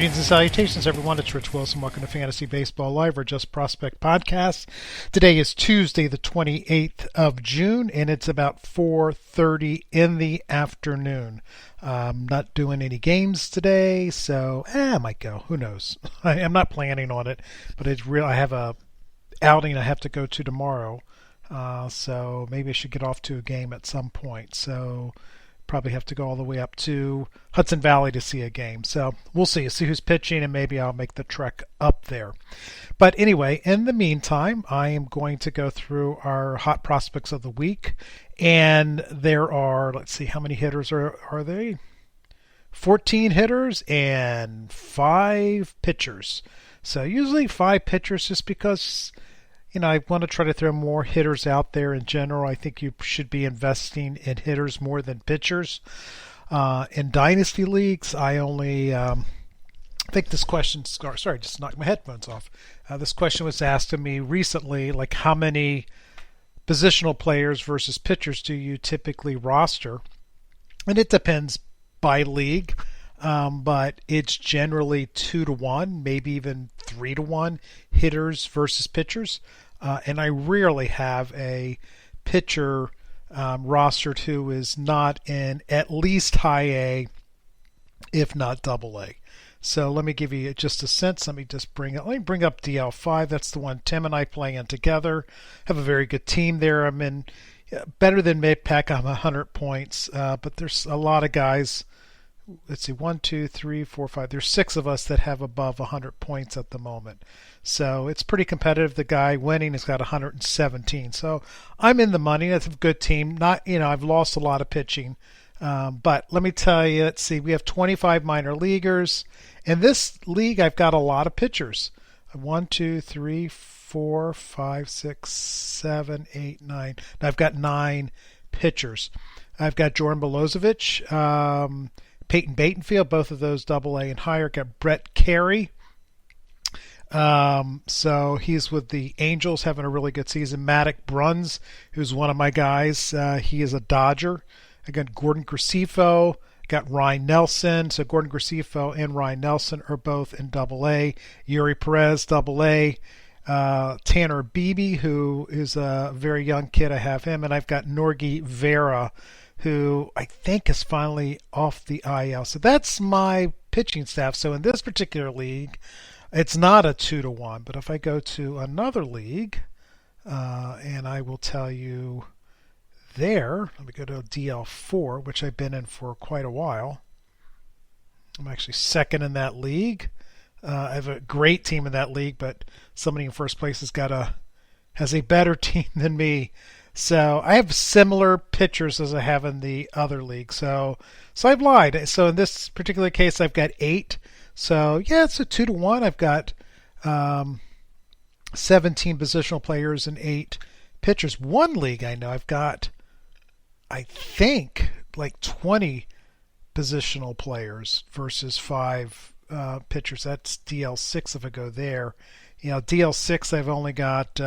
Greetings and salutations, everyone. It's Rich Wilson. Welcome to Fantasy Baseball Live, or Just Prospect Podcast. Today is Tuesday, the 28th of June, and it's about 4:30 in the afternoon. I'm not doing any games today, so I might go. Who knows? I'm not planning on it, but it's real. I have a outing I have to go to tomorrow, so maybe I should get off to a game at some point. So probably have to go all the way up to Hudson Valley to see a game. So we'll see who's pitching, and maybe I'll make the trek up there. But anyway, in the meantime, I am going to go through our hot prospects of the week. And there are, let's see, how many hitters are they? 14 hitters and 5 pitchers. So usually 5 pitchers, just because I want to try to throw more hitters out there in general. I think you should be investing in hitters more than pitchers. In Dynasty Leagues, I only think this question, sorry, just knocked my headphones off. This question was asked of me recently, like how many positional players versus pitchers do you typically roster? And it depends by league, but it's generally 2-to-1, maybe even 3-to-1 hitters versus pitchers. And I rarely have a pitcher rostered who is not in at least high A, if not double A. So let me give you just a sense. Let me bring up DL5. That's the one Tim and I play in together. Have a very good team there. I'm in better than mid-pack. I'm 100 points, but there's a lot of guys. Let's see, 1, 2, 3, 4, 5. There's 6 of us that have above 100 points at the moment. So it's pretty competitive. The guy winning has got 117. So I'm in the money. That's a good team. I've lost a lot of pitching. But let me tell you, let's see, we have 25 minor leaguers. In this league, I've got a lot of pitchers. 1, 2, 3, 4, 5, 6, 7, 8, 9. I've got 9 pitchers. I've got Jordan Milosevic, Peyton Batenfield, both of those double A and higher. Got Brett Carey. So he's with the Angels, having a really good season. Alec Burleson, who's one of my guys. He is a Dodger. I got Gordon Graceffo. Got Ryan Nelson. So Gordon Graceffo and Ryan Nelson are both in double A. Yeison Perez, double A. Tanner Beebe, who is a very young kid. I have him. And I've got Norgi Vera, who I think is finally off the IL. So that's my pitching staff. So in this particular league, it's not a 2-to-1. But if I go to another league, and I will tell you there, let me go to DL4, which I've been in for quite a while. I'm actually second in that league. I have a great team in that league, but somebody in first place has a better team than me. So I have similar pitchers as I have in the other league. So I've lied. So in this particular case, I've got 8. So yeah, it's a 2-to-1. I've got 17 positional players and 8 pitchers. One league I know I've got, I think, like 20 positional players versus 5 pitchers. That's DL6 if I go there. DL6 I've only got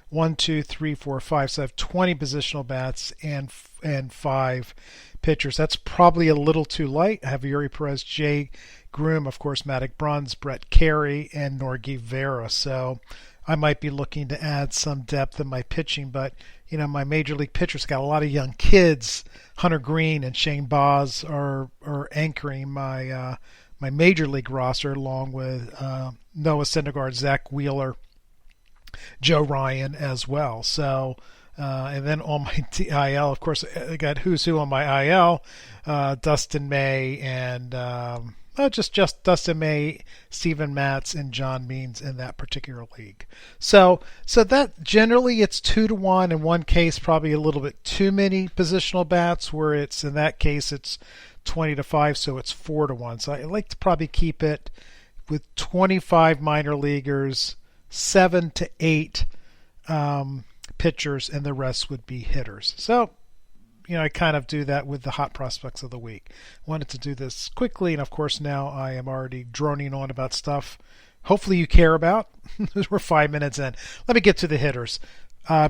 1, 2, 3, 4, 5. So I have 20 positional bats and 5 pitchers. That's probably a little too light. I have Yeison Perez, Jay Groom, of course, Alec Burleson, Brett Carey, and Norgi Vera. So I might be looking to add some depth in my pitching, but my major league pitchers got a lot of young kids. Hunter Green and Shane Baz are anchoring my major league roster, along with Noah Syndergaard, Zach Wheeler, Joe Ryan as well. So, and then on my IL, of course, I got who's who on my IL, Dustin May and just Dustin May, Steven Matz, and John Means in that particular league. So that generally it's 2-to-1. In one case, probably a little bit too many positional bats, where it's in that case it's 20-5, so it's 4-to-1. So I like to probably keep it with 25 minor leaguers, 7 to 8 pitchers, and the rest would be hitters. So I kind of do that with the hot prospects of the week. Wanted to do this quickly, and of course now I am already droning on about stuff hopefully you care about. We're 5 minutes in. Let me get to the hitters.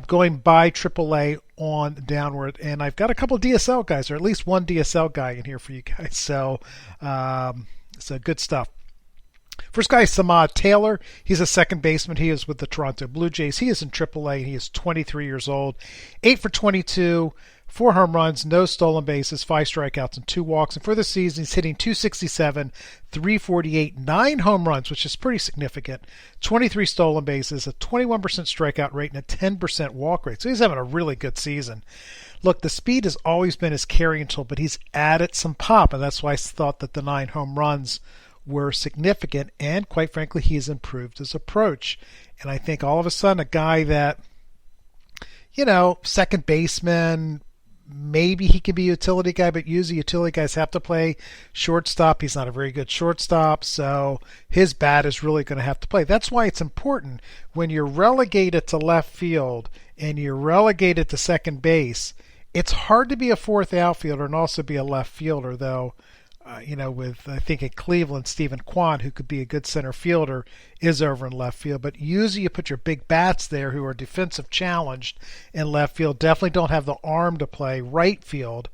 Going by AAA on downward, and I've got a couple of DSL guys, or at least one DSL guy in here for you guys. So good stuff. First guy is Samad Taylor. He's a second baseman. He is with the Toronto Blue Jays. He is in AAA. He is 23 years old. 8 for 22, 4 home runs, no stolen bases, 5 strikeouts, and 2 walks. And for the season, he's hitting 267, 348, 9 home runs, which is pretty significant, 23 stolen bases, a 21% strikeout rate, and a 10% walk rate. So he's having a really good season. Look, the speed has always been his carrying tool, but he's added some pop, and that's why I thought that the 9 home runs were significant, and quite frankly, he's improved his approach. And I think all of a sudden, a guy that, second baseman, maybe he can be a utility guy, but usually utility guys have to play shortstop. He's not a very good shortstop, so his bat is really going to have to play. That's why it's important when you're relegated to left field and you're relegated to second base. It's hard to be a fourth outfielder and also be a left fielder, though. With, I think, in Cleveland, Stephen Kwan, who could be a good center fielder, is over in left field. But usually you put your big bats there who are defensive challenged in left field. Definitely don't have the arm to play right field,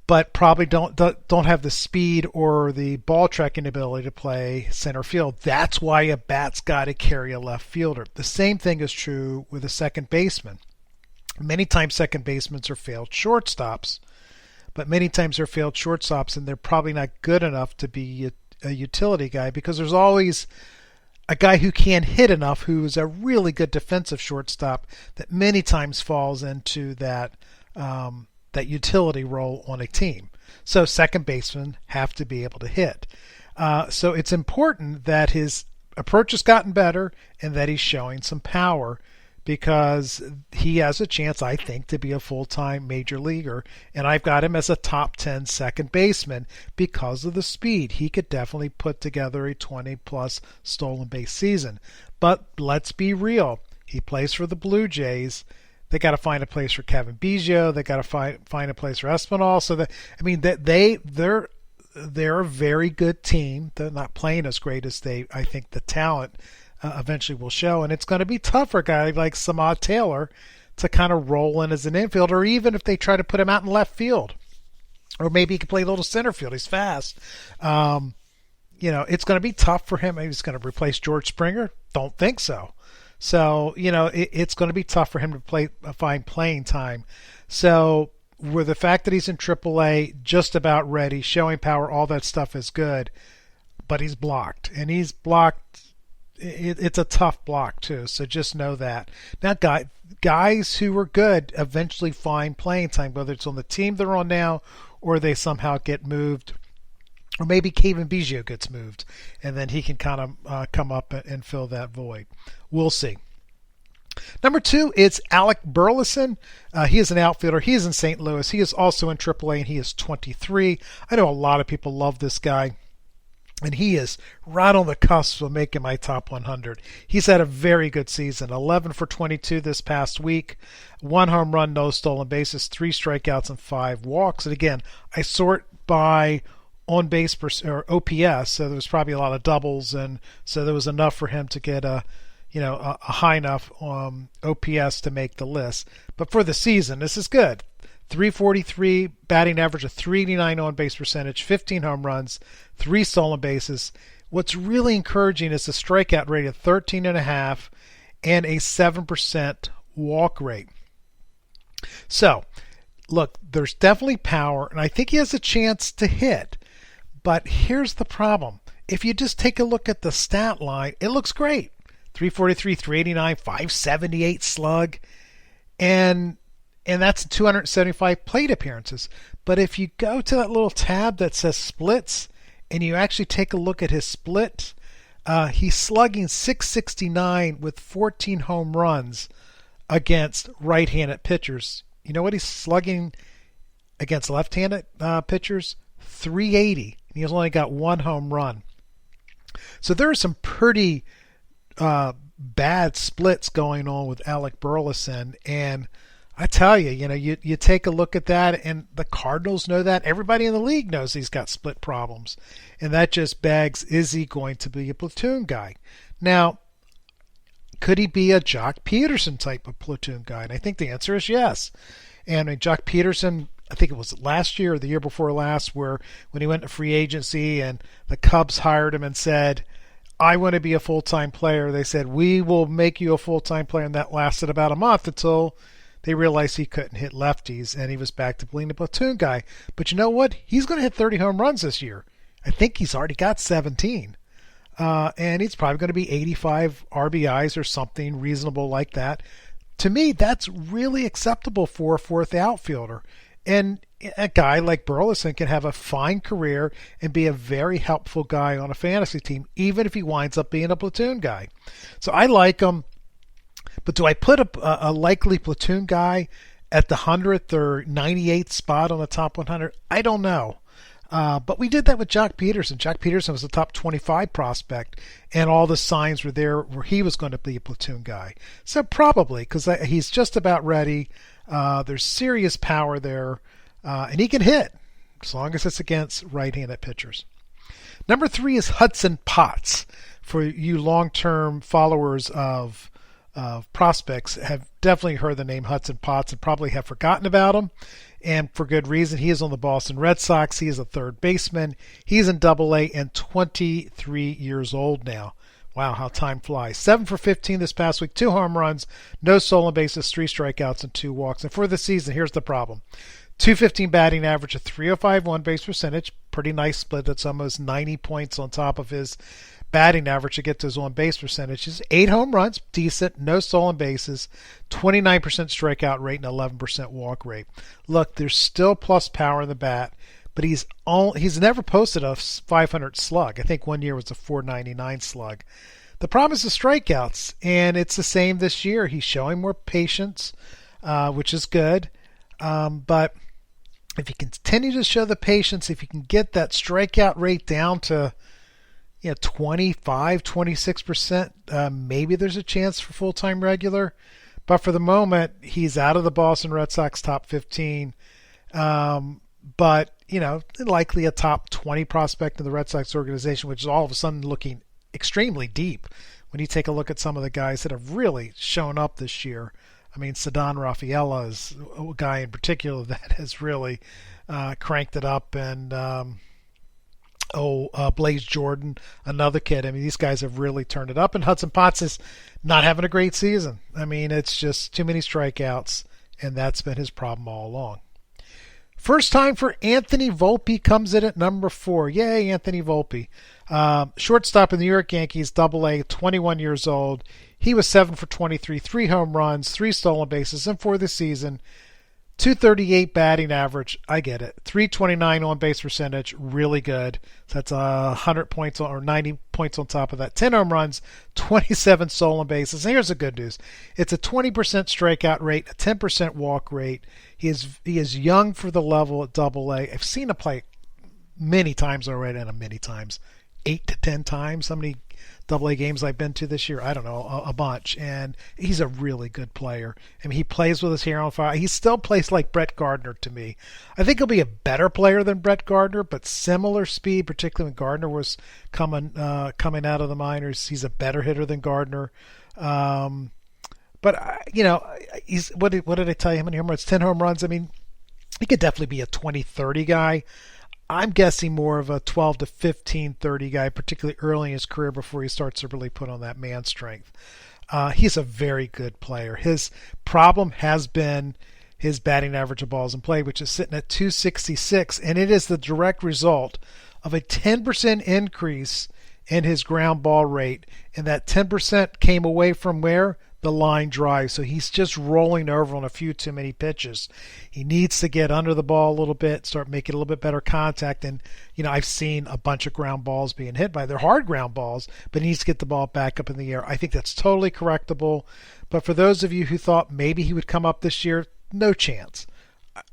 but probably don't have the speed or the ball tracking ability to play center field. That's why a bat's got to carry a left fielder. The same thing is true with a second baseman. Many times second basemen are failed shortstops. But many times they're failed shortstops, and they're probably not good enough to be a utility guy because there's always a guy who can hit enough who is a really good defensive shortstop that many times falls into that utility role on a team. So second basemen have to be able to hit. So it's important that his approach has gotten better and that he's showing some power, because he has a chance, I think, to be a full-time major leaguer. And I've got him as a top 10 second baseman because of the speed. He could definitely put together a 20-plus stolen base season. But let's be real. He plays for the Blue Jays. They got to find a place for Kevin Biggio. They got to find a place for Espinal. So they're a very good team. They're not playing as great as I think the talent eventually will show, and it's going to be tough for a guy like Samad Taylor to kind of roll in as an infielder, or even if they try to put him out in left field, or maybe he can play a little center field. He's fast. It's going to be tough for him. Maybe he's going to replace George Springer. Don't think so. So, it's going to be tough for him to find playing time. So, with the fact that he's in AAA, just about ready, showing power, all that stuff is good, but he's blocked, and he's blocked. It's a tough block too, so just know that. Now, guys who are good eventually find playing time, whether it's on the team they're on now or they somehow get moved, or maybe Kevin Biggio gets moved, and then he can kind of come up and fill that void. We'll see. Number 2 is Alec Burleson. He is an outfielder. He is in St. Louis. He is also in AAA, and he is 23. I know a lot of people love this guy, and he is right on the cusp of making my top 100. He's had a very good season. 11 for 22 this past week. 1 home run, no stolen bases, 3 strikeouts, and 5 walks. And again, I sort by on base or OPS, so there was probably a lot of doubles, and so there was enough for him to get a high enough OPS to make the list. But for the season, this is good. 343 batting average, a 389 on base percentage, 15 home runs, 3 stolen bases. What's really encouraging is the strikeout rate of 13.5 and a 7% walk rate. So, look, there's definitely power, and I think he has a chance to hit. But here's the problem. If you just take a look at the stat line, it looks great. 343, 389, 578 slug, and that's 275 plate appearances. But if you go to that little tab that says splits, and you actually take a look at his split, he's slugging 669 with 14 home runs against right-handed pitchers. You know what he's slugging against left-handed pitchers? 380. And he's only got 1 home run. So there are some pretty bad splits going on with Alec Burleson, and I tell you, you take a look at that, and the Cardinals know that. Everybody in the league knows he's got split problems, and that just begs, is he going to be a platoon guy? Now, could he be a Jock Peterson type of platoon guy? And I think the answer is yes. And Jock Peterson I think it was last year or the year before last, where when he went to free agency and the Cubs hired him and said, I want to be a full-time player. They said, we will make you a full-time player. And that lasted about a month until they realized he couldn't hit lefties, and he was back to being a platoon guy. But you know what? He's going to hit 30 home runs this year. I think he's already got 17. And he's probably going to be 85 RBIs or something reasonable like that. To me, that's really acceptable for a fourth outfielder. And a guy like Burleson can have a fine career and be a very helpful guy on a fantasy team, even if he winds up being a platoon guy. So I like him. But do I put a likely platoon guy at the 100th or 98th spot on the top 100? I don't know. But we did that with Jock Peterson. Jock Peterson was a top 25 prospect, and all the signs were there where he was going to be a platoon guy. So probably, because he's just about ready. There's serious power there, and he can hit as long as it's against right-handed pitchers. Number 3 is Hudson Potts. For you long-term followers of prospects, have definitely heard the name Hudson Potts and probably have forgotten about him, and for good reason. He is on the Boston Red Sox. He is a third baseman. He's in Double-A and 23 years old now. Wow, how time flies. 7 for 15 this past week, 2 home runs, no stolen bases, 3 strikeouts, and 2 walks. And for the season, here's the problem. 215 batting average, a 305 on-base percentage. Pretty nice split. That's almost 90 points on top of his batting average to get to his on-base percentages. 8 home runs, decent, no stolen bases, 29% strikeout rate, and 11% walk rate. Look, there's still plus power in the bat, but he's never posted a 500 slug. I think one year was a 499 slug. The problem is the strikeouts, and it's the same this year. He's showing more patience, which is good. But if you continue to show the patience, if you can get that strikeout rate down to 25, 26%, maybe there's a chance for full-time regular. But for the moment, he's out of the Boston Red Sox top 15. But, likely a top 20 prospect in the Red Sox organization, which is all of a sudden looking extremely deep when you take a look at some of the guys that have really shown up this year. I mean, Ceddanne Rafaela is a guy in particular that has really cranked it up, and Blaze Jordan, another kid. I mean, these guys have really turned it up, and Hudson Potts is not having a great season. I mean, it's just too many strikeouts, and that's been his problem all along. First time for Anthony Volpe comes in at number 4. Yay, Anthony Volpe. Shortstop in the New York Yankees, Double-A, 21 years old. He was 7 for 23, 3 home runs, 3 stolen bases, and for the season, 238 batting average. I get it. 329 on-base percentage, really good. So that's 100 points or 90 points on top of that. 10 home runs, 27 stolen bases. And here's the good news. It's a 20% strikeout rate, a 10% walk rate. He is young for the level at Double-A. I've seen him play many times already, and many times, 8 to 10 times. How many Double-A games I've been to this year? I don't know, a bunch. And he's a really good player. I mean, he plays with his hair on fire. He still plays like Brett Gardner to me. I think he'll be a better player than Brett Gardner, but similar speed, particularly when Gardner was coming out of the minors. He's a better hitter than Gardner. But he's what did I tell you? How many home runs? 10 home runs. I mean, he could definitely be a 20-30 guy. I'm guessing more of a 12 to 15-30 guy, particularly early in his career before he starts to really put on that man strength. He's a very good player. His problem has been his batting average of balls in play, which is sitting at 266, and it is the direct result of a 10% increase in his ground ball rate, and that 10% came away from where? The line drive. So he's just rolling over on a few too many pitches. He needs to get under the ball a little bit, start making a little bit better contact. And, I've seen a bunch of ground balls being hit by. They're hard ground balls, but he needs to get the ball back up in the air. I think that's totally correctable. But for those of you who thought maybe he would come up this year, no chance.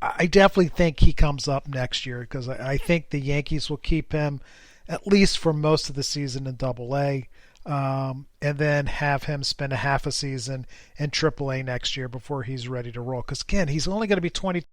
I definitely think he comes up next year because I think the Yankees will keep him at least for most of the season in Double-A. And then have him spend a half a season in AAA next year before he's ready to roll. Because, again, he's only going to be 20.